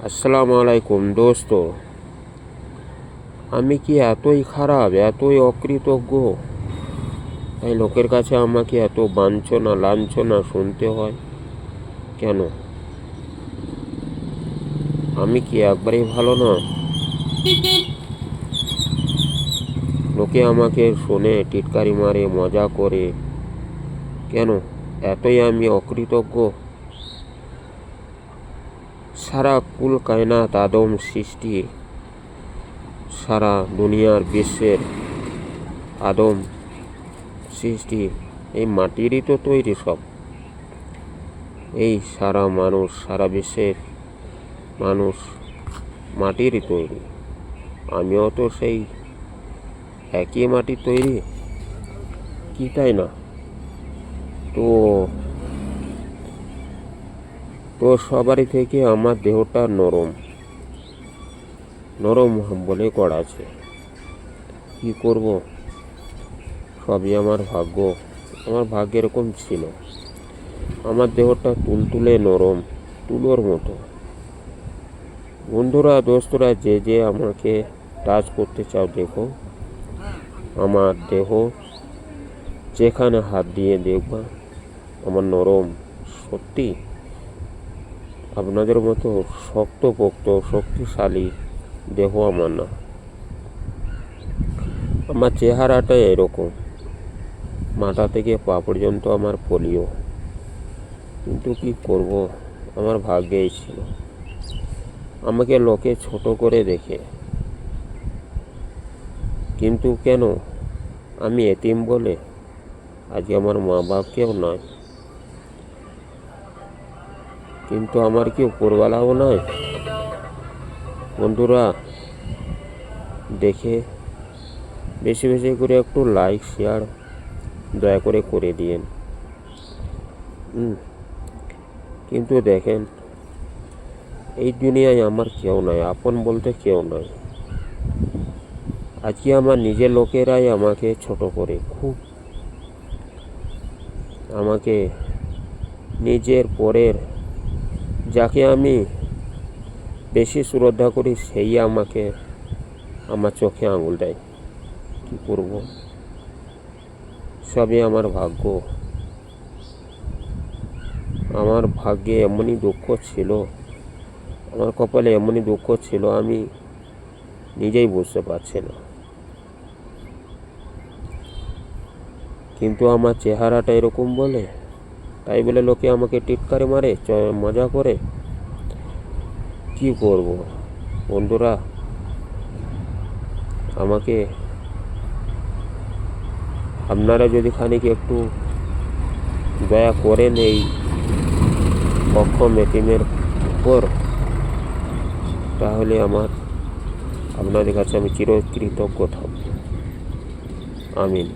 আসসালামু আলাইকুম দোস্ত, আমি কি এতই খারাপ, এতই অকৃতজ্ঞ তাই লোকের কাছে আমাকে এত বাঞ্ছনা লাঞ্ছনা শুনতে হয় কেন? আমি কি একবারেই ভালো না? লোকে আমাকে শুনে টিটকারি মারে, মজা করে কেন? এতই আমি অকৃতজ্ঞ? সারা কুল কায়নাত আদম সৃষ্টি, সারা দুনিয়ার বিশ্বের আদম সৃষ্টি এই মাটিরই তো তৈরি সব। এই সারা মানুষ, সারা বিশ্বের মানুষ মাটিরই তৈরি। আমিও তো সেই একই মাটির তৈরি, কি তাই না? তো তো সবারই থেকে আমার দেহটা নরম নরম বলে করা আছে। কি করব, সবই আমার ভাগ্য। আমার ভাগ্য এরকম ছিল। আমার দেহটা তুলতুলে নরম, তুলোর মতো। বন্ধুরা, দোস্তরা, যে যে আমাকে টাচ করতে চাও, দেখো আমার দেহ, যেখানে হাত দিয়ে দেখবা আমার নরম। সত্যি আপনাদের মতো শক্তপোক্ত শক্তিশালী দেহ আমার না। আমার চেহারাটা এরকম, মাথা থেকে পা পর্যন্ত আমার পোলিও। কিন্তু কি করব, আমার ভাগ্যেই ছিল। আমাকে লোকে ছোট করে দেখে, কিন্তু কেন? আমি এতিম বলে আজকে আমার মা বাপ কেউ নয়, কিন্তু আমার কি উপরওয়ালাও নয়? বন্ধুরা, দেখে বেশি বেশি করে একটু লাইক শেয়ার দয়া করে দিয়েন। কিন্তু দেখেন, এই দুনিয়ায় আমার কেউ নয়, আপন বলতে কেউ নয়। আজকে আমার নিজের লোকেরাই আমাকে ছোট করে, খুব আমাকে নিজের পরের, যাকে আমি বেশি শ্রদ্ধা করি সেই আমাকে আমার চোখে আঙুল দেয়। কি করব, সবই আমার ভাগ্য। আমার ভাগ্যে এমনই দুঃখ ছিল, আমার কপালে এমনই দুঃখ ছিল, আমি নিজেই বুঝতে পারছি না। কিন্তু আমার চেহারাটা এরকম বলে, তাই বলে লোকে আমাকে টিটকারি মারে, মজা করে। কি করব বন্ধুরা, আমাকে আপনারা যদি খানিক একটু দয়া করেন এই অক্ষম এতিমের উপর, তাহলে আপনাদের কাছে আমি চিরকৃতজ্ঞ থাকব। আমিন।